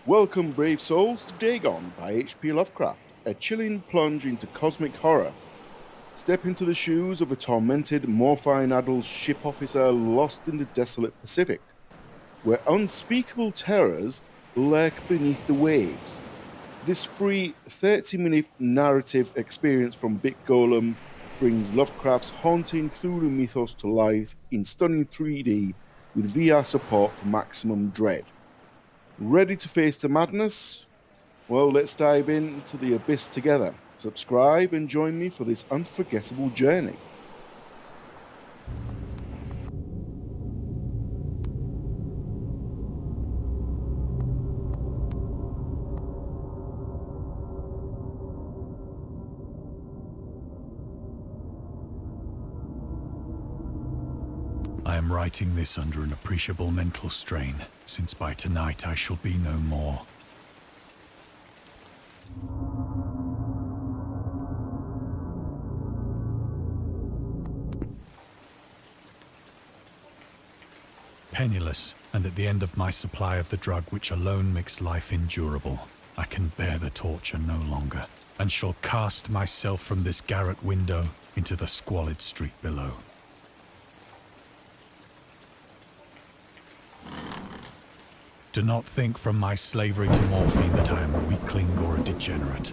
Welcome, brave souls, to Dagon by H.P. Lovecraft, a chilling plunge into cosmic horror. Step into the shoes of a tormented, morphine-addled ship officer lost in the desolate Pacific, where unspeakable terrors lurk beneath the waves. This free 30-minute narrative experience from Bit Golem brings Lovecraft's haunting Cthulhu mythos to life in stunning 3D with VR support for maximum dread. Ready to face the madness? Well, let's dive into the abyss together. Subscribe and join me for this unforgettable journey. I am writing this under an appreciable mental strain, since by tonight I shall be no more. Penniless, and at the end of my supply of the drug which alone makes life endurable, I can bear the torture no longer, and shall cast myself from this garret window into the squalid street below. Do not think from my slavery to morphine that I am a weakling or a degenerate.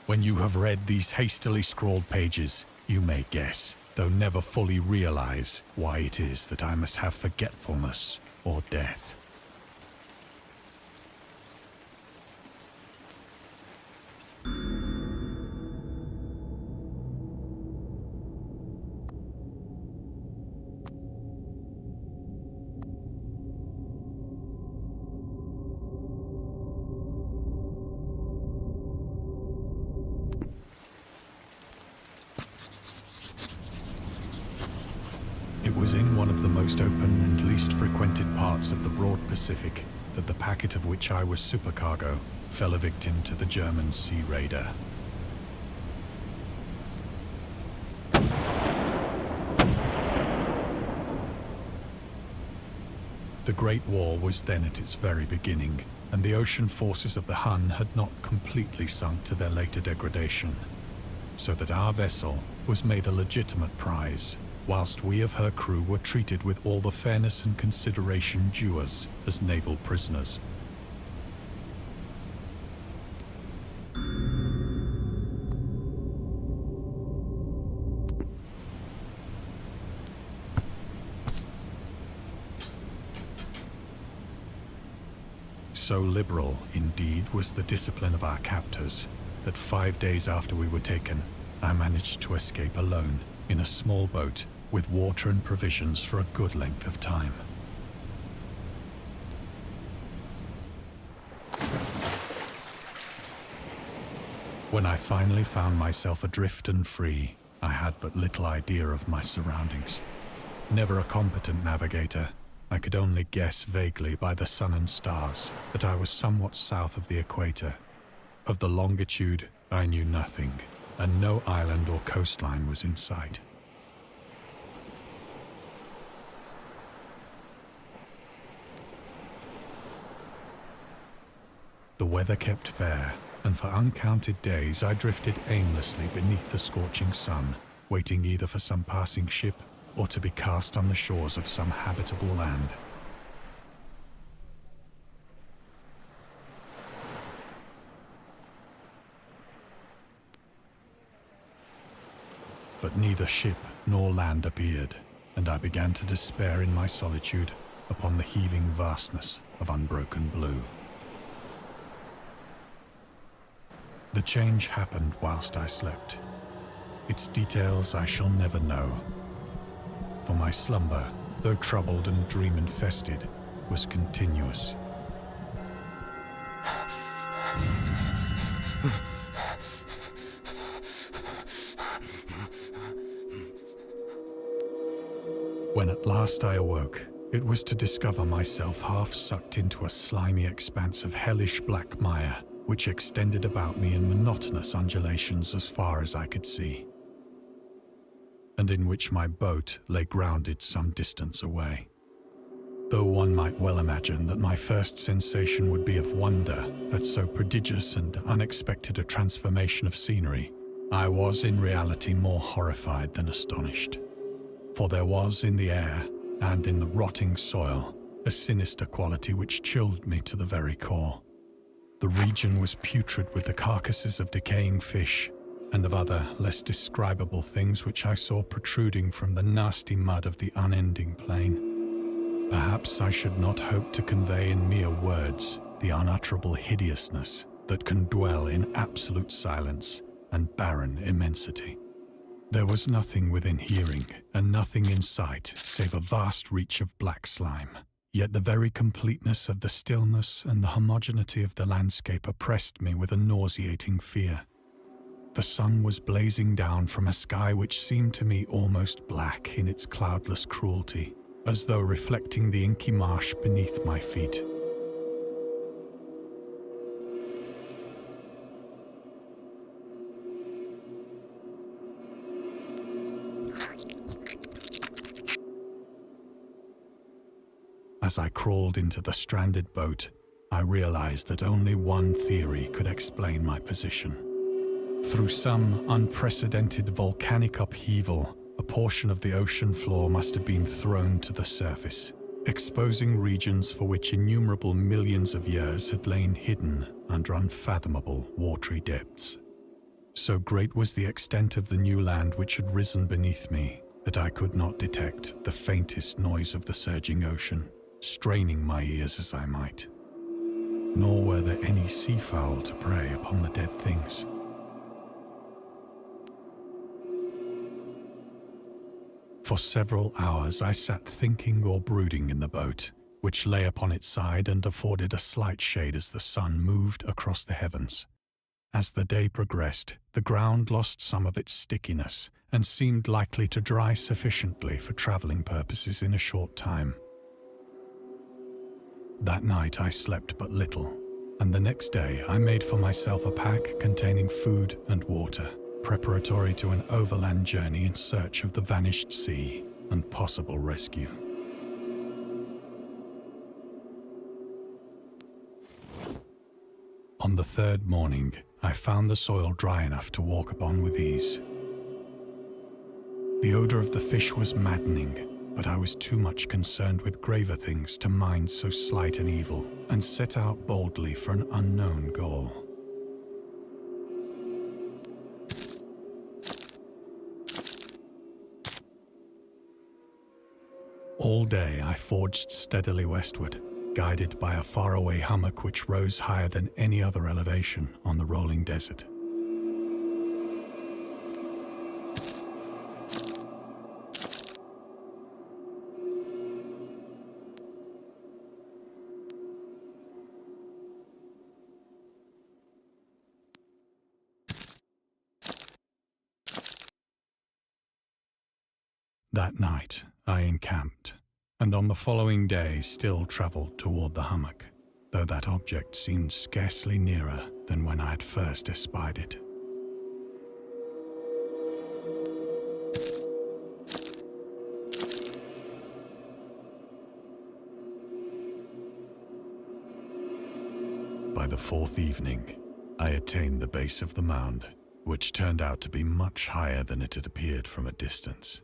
When you have read these hastily scrawled pages, you may guess, though never fully realize, why it is that I must have forgetfulness or death. It was in one of the most open and least frequented parts of the broad Pacific that the packet of which I was supercargo fell a victim to the German sea raider. The Great War was then at its very beginning, and the ocean forces of the Hun had not completely sunk to their later degradation, so that our vessel was made a legitimate prize, whilst we of her crew were treated with all the fairness and consideration due us as naval prisoners. So liberal, indeed, was the discipline of our captors, that 5 days after we were taken, I managed to escape alone in a small boat with water and provisions for a good length of time. When I finally found myself adrift and free, I had but little idea of my surroundings. Never a competent navigator, I could only guess vaguely by the sun and stars that I was somewhat south of the equator. Of the longitude, I knew nothing, and no island or coastline was in sight. The weather kept fair, and for uncounted days I drifted aimlessly beneath the scorching sun, waiting either for some passing ship or to be cast on the shores of some habitable land. But neither ship nor land appeared, and I began to despair in my solitude upon the heaving vastness of unbroken blue. The change happened whilst I slept. Its details I shall never know, for my slumber, though troubled and dream-infested, was continuous. When at last I awoke, it was to discover myself half sucked into a slimy expanse of hellish black mire, which extended about me in monotonous undulations as far as I could see, and in which my boat lay grounded some distance away. Though one might well imagine that my first sensation would be of wonder at so prodigious and unexpected a transformation of scenery, I was in reality more horrified than astonished. For there was in the air and in the rotting soil a sinister quality which chilled me to the very core. The region was putrid with the carcasses of decaying fish and of other less describable things which I saw protruding from the nasty mud of the unending plain. Perhaps I should not hope to convey in mere words the unutterable hideousness that can dwell in absolute silence and barren immensity. There was nothing within hearing and nothing in sight save a vast reach of black slime. Yet the very completeness of the stillness and the homogeneity of the landscape oppressed me with a nauseating fear. The sun was blazing down from a sky which seemed to me almost black in its cloudless cruelty, as though reflecting the inky marsh beneath my feet. As I crawled into the stranded boat, I realized that only one theory could explain my position. Through some unprecedented volcanic upheaval, a portion of the ocean floor must have been thrown to the surface, exposing regions for which innumerable millions of years had lain hidden under unfathomable watery depths. So great was the extent of the new land which had risen beneath me that I could not detect the faintest noise of the surging ocean, straining my ears as I might. Nor were there any seafowl to prey upon the dead things. For several hours I sat thinking or brooding in the boat, which lay upon its side and afforded a slight shade as the sun moved across the heavens. As the day progressed, the ground lost some of its stickiness and seemed likely to dry sufficiently for traveling purposes in a short time. That night I slept but little, and the next day I made for myself a pack containing food and water, preparatory to an overland journey in search of the vanished sea and possible rescue. On the third morning, I found the soil dry enough to walk upon with ease. The odor of the fish was maddening, but I was too much concerned with graver things to mind so slight an evil, and set out boldly for an unknown goal. All day I forged steadily westward, guided by a faraway hummock which rose higher than any other elevation on the rolling desert. That night I encamped, and on the following day still travelled toward the hummock, though that object seemed scarcely nearer than when I had first espied it. By the fourth evening, I attained the base of the mound, which turned out to be much higher than it had appeared from a distance.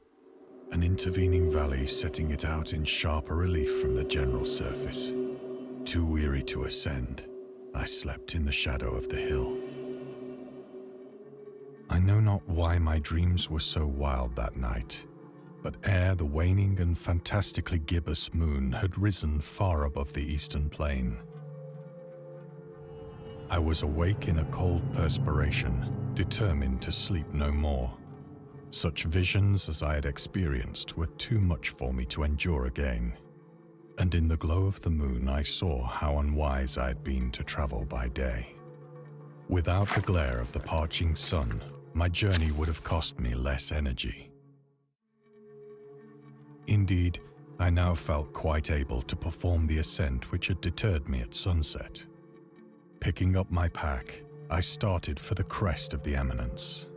An intervening valley setting it out in sharper relief from the general surface. Too weary to ascend, I slept in the shadow of the hill. I know not why my dreams were so wild that night, but ere the waning and fantastically gibbous moon had risen far above the eastern plain, I was awake in a cold perspiration, determined to sleep no more. Such visions as I had experienced were too much for me to endure again, and in the glow of the moon I saw how unwise I had been to travel by day. Without the glare of the parching sun, my journey would have cost me less energy. Indeed, I now felt quite able to perform the ascent which had deterred me at sunset. Picking up my pack, I started for the crest of the eminence.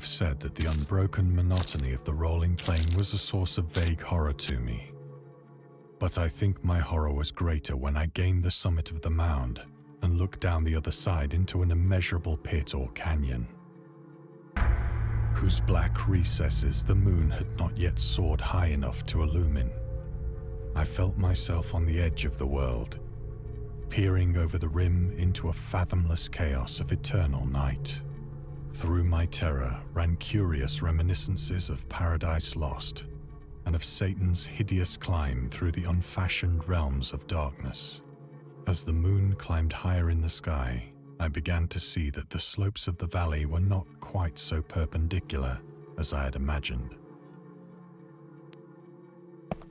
have said that the unbroken monotony of the rolling plain was a source of vague horror to me. But I think my horror was greater when I gained the summit of the mound and looked down the other side into an immeasurable pit or canyon, whose black recesses the moon had not yet soared high enough to illumine. I felt myself on the edge of the world, peering over the rim into a fathomless chaos of eternal night. Through my terror ran curious reminiscences of Paradise Lost and of Satan's hideous climb through the unfashioned realms of darkness. As the moon climbed higher in the sky, I began to see that the slopes of the valley were not quite so perpendicular as I had imagined.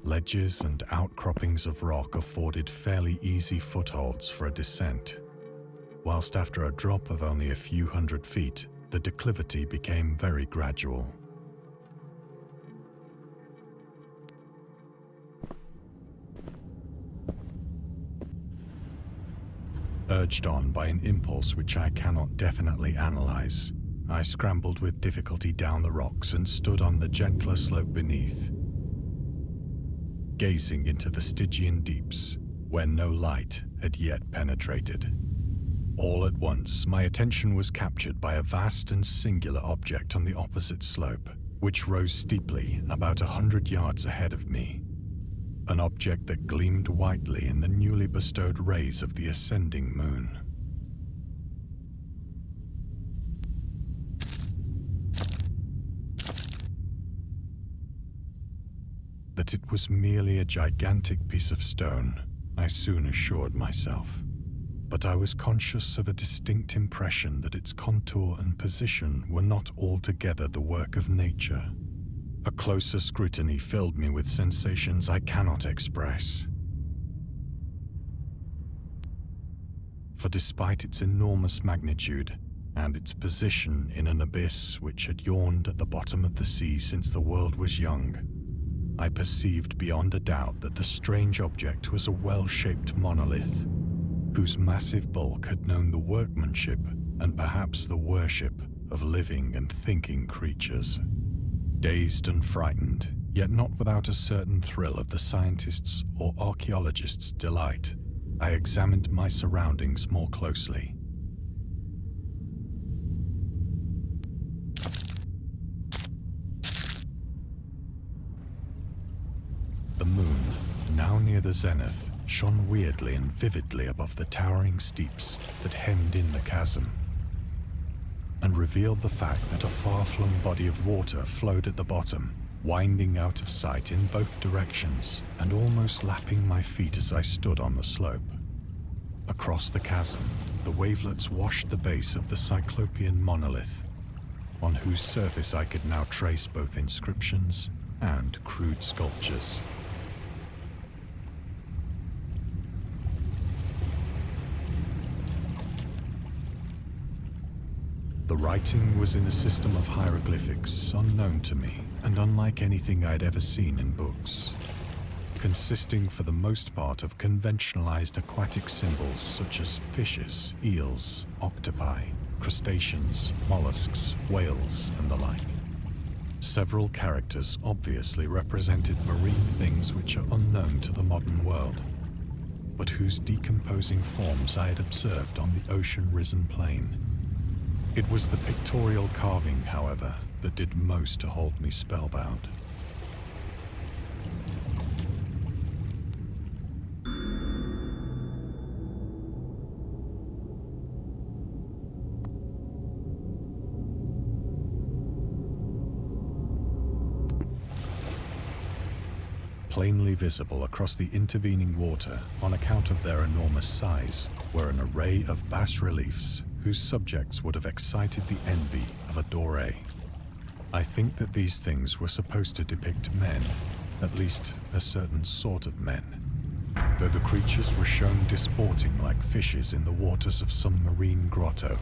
Ledges and outcroppings of rock afforded fairly easy footholds for a descent, whilst after a drop of only a few hundred feet, the declivity became very gradual. Urged on by an impulse which I cannot definitely analyze, I scrambled with difficulty down the rocks and stood on the gentler slope beneath, gazing into the Stygian deeps where no light had yet penetrated. All at once, my attention was captured by a vast and singular object on the opposite slope, which rose steeply about 100 yards ahead of me. An object that gleamed whitely in the newly bestowed rays of the ascending moon. That it was merely a gigantic piece of stone, I soon assured myself. But I was conscious of a distinct impression that its contour and position were not altogether the work of nature. A closer scrutiny filled me with sensations I cannot express. For despite its enormous magnitude and its position in an abyss which had yawned at the bottom of the sea since the world was young, I perceived beyond a doubt that the strange object was a well-shaped monolith, whose massive bulk had known the workmanship and perhaps the worship of living and thinking creatures. Dazed and frightened, yet not without a certain thrill of the scientist's or archaeologist's delight, I examined my surroundings more closely. The moon, now near the zenith, shone weirdly and vividly above the towering steeps that hemmed in the chasm, and revealed the fact that a far-flung body of water flowed at the bottom, winding out of sight in both directions and almost lapping my feet as I stood on the slope. Across the chasm, the wavelets washed the base of the Cyclopean monolith, on whose surface I could now trace both inscriptions and crude sculptures. The writing was in a system of hieroglyphics unknown to me and unlike anything I had ever seen in books, consisting for the most part of conventionalized aquatic symbols such as fishes, eels, octopi, crustaceans, mollusks, whales, and the like. Several characters obviously represented marine things which are unknown to the modern world, but whose decomposing forms I had observed on the ocean-risen plain. It was the pictorial carving, however, that did most to hold me spellbound. Plainly visible across the intervening water on account of their enormous size were an array of bas-reliefs whose subjects would have excited the envy of a doré. I think that these things were supposed to depict men, at least a certain sort of men, though the creatures were shown disporting like fishes in the waters of some marine grotto,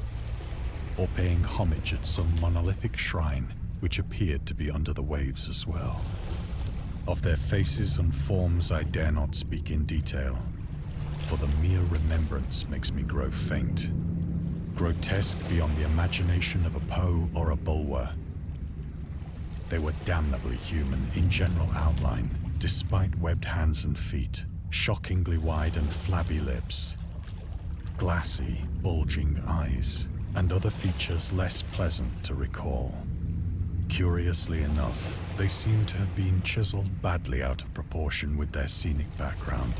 or paying homage at some monolithic shrine which appeared to be under the waves as well. Of their faces and forms I dare not speak in detail, for the mere remembrance makes me grow faint. Grotesque beyond the imagination of a Poe or a Bulwer, They were damnably human in general outline, despite webbed hands and feet, shockingly wide and flabby lips, glassy, bulging eyes, and other features less pleasant to recall. Curiously enough, they seemed to have been chiseled badly out of proportion with their scenic background,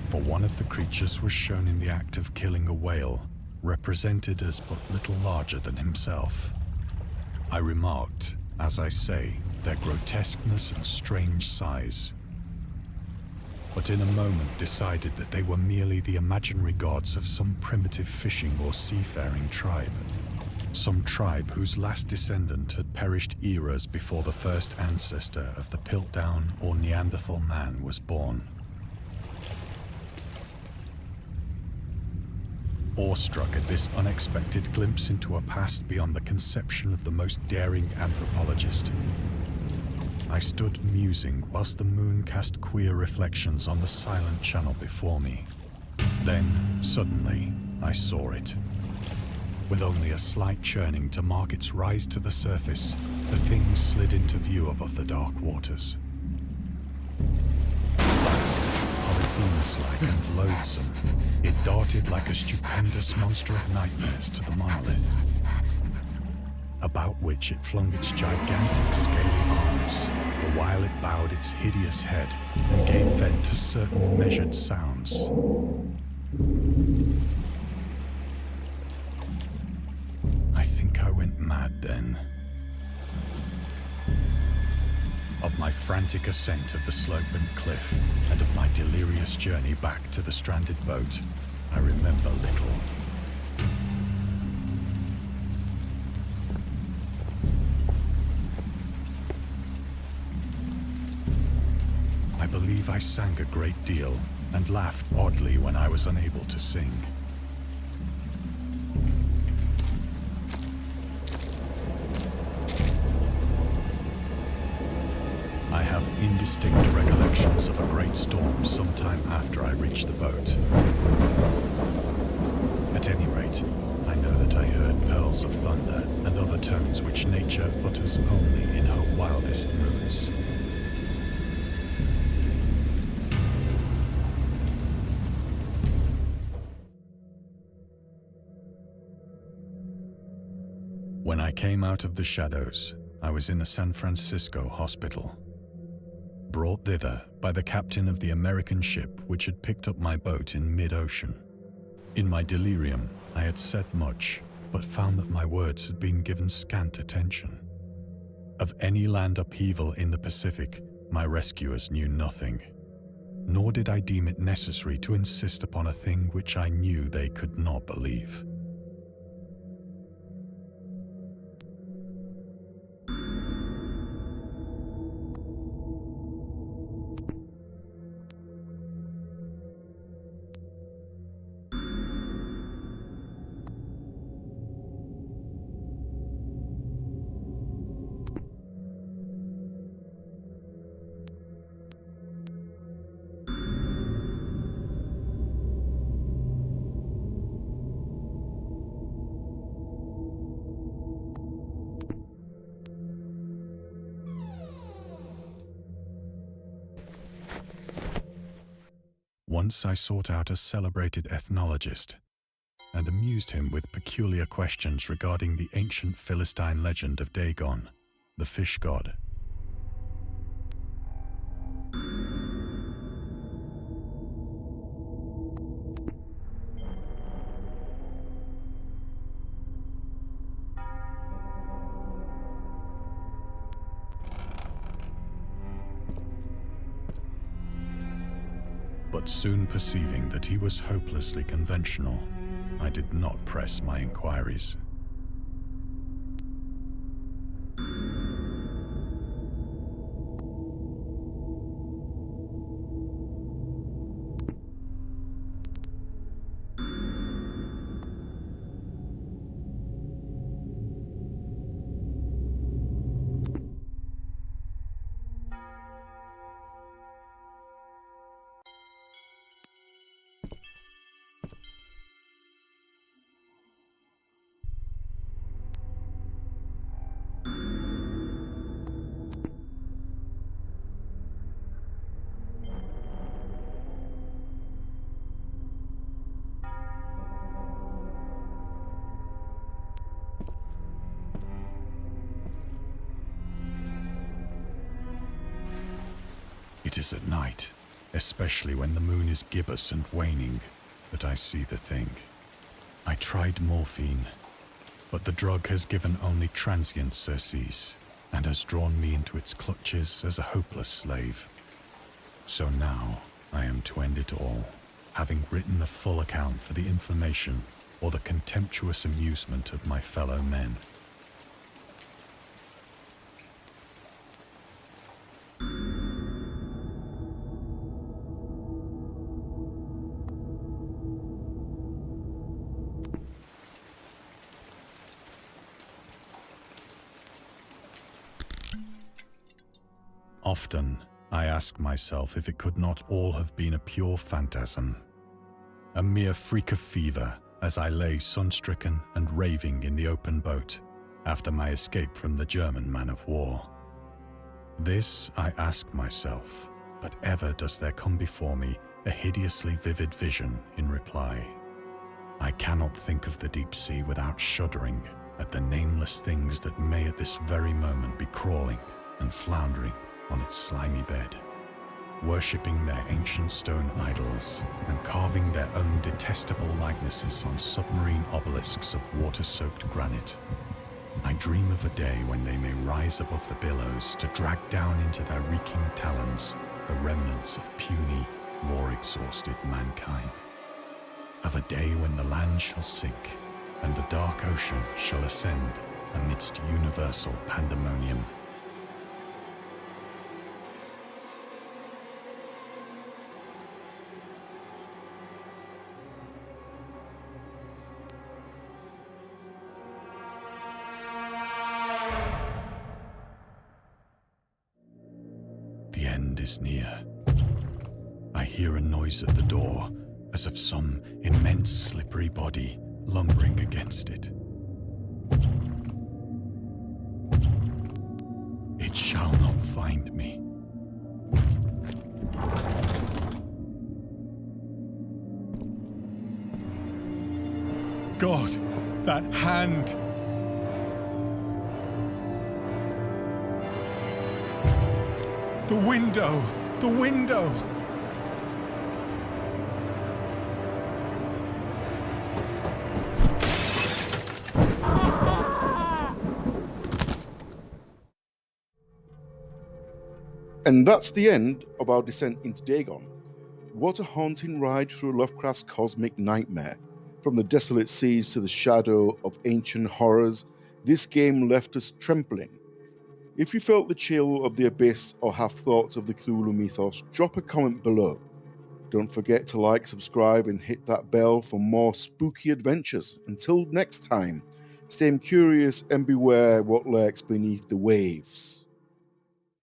for one of the creatures was shown in the act of killing a whale, represented as but little larger than himself. I remarked, as I say, their grotesqueness and strange size, but in a moment decided that they were merely the imaginary gods of some primitive fishing or seafaring tribe. Some tribe whose last descendant had perished eras before the first ancestor of the Piltdown or Neanderthal man was born. Awestruck at this unexpected glimpse into a past beyond the conception of the most daring anthropologist, I stood musing whilst the moon cast queer reflections on the silent channel before me. Then, suddenly, I saw it. With only a slight churning to mark its rise to the surface, the thing slid into view above the dark waters. Vast, Polyphemus-like and loathsome, it darted like a stupendous monster of nightmares to the monolith, about which it flung its gigantic scaly arms, the while it bowed its hideous head and gave vent to certain measured sounds. I think I went mad then. Of my frantic ascent of the sloping cliff and of my delirious journey back to the stranded boat, I remember little. I believe I sang a great deal and laughed oddly when I was unable to sing. I have indistinct recollections of a great storm sometime after I reached the boat. At any rate, I know that I heard pearls of thunder and other tones which nature utters only in her wildest moods. When I came out of the shadows, I was in a San Francisco hospital, brought thither by the captain of the American ship which had picked up my boat in mid-ocean. In my delirium, I had said much, but found that my words had been given scant attention. Of any land upheaval in the Pacific, my rescuers knew nothing, nor did I deem it necessary to insist upon a thing which I knew they could not believe. Once I sought out a celebrated ethnologist and amused him with peculiar questions regarding the ancient Philistine legend of Dagon, the fish god. But soon perceiving that he was hopelessly conventional, I did not press my inquiries. It is at night, especially when the moon is gibbous and waning, that I see the thing. I tried morphine, but the drug has given only transient surcease and has drawn me into its clutches as a hopeless slave. So now I am to end it all, having written a full account for the information or the contemptuous amusement of my fellow men. Often, I ask myself if it could not all have been a pure phantasm, a mere freak of fever as I lay sun-stricken and raving in the open boat after my escape from the German man-of-war. This I ask myself, but ever does there come before me a hideously vivid vision in reply. I cannot think of the deep sea without shuddering at the nameless things that may at this very moment be crawling and floundering on its slimy bed, worshipping their ancient stone idols and carving their own detestable likenesses on submarine obelisks of water-soaked granite. I dream of a day when they may rise above the billows to drag down into their reeking talons the remnants of puny, war-exhausted mankind. Of a day when the land shall sink and the dark ocean shall ascend amidst universal pandemonium. The end is near. I hear a noise at the door, as of some immense slippery body lumbering against it. It shall not find me. God, that hand! The window! The window! And that's the end of our descent into Dagon. What a haunting ride through Lovecraft's cosmic nightmare. From the desolate seas to the shadow of ancient horrors, this game left us trembling. If you felt the chill of the abyss or have thoughts of the Cthulhu Mythos, drop a comment below. Don't forget to like, subscribe and hit that bell for more spooky adventures. Until next time, stay curious and beware what lurks beneath the waves.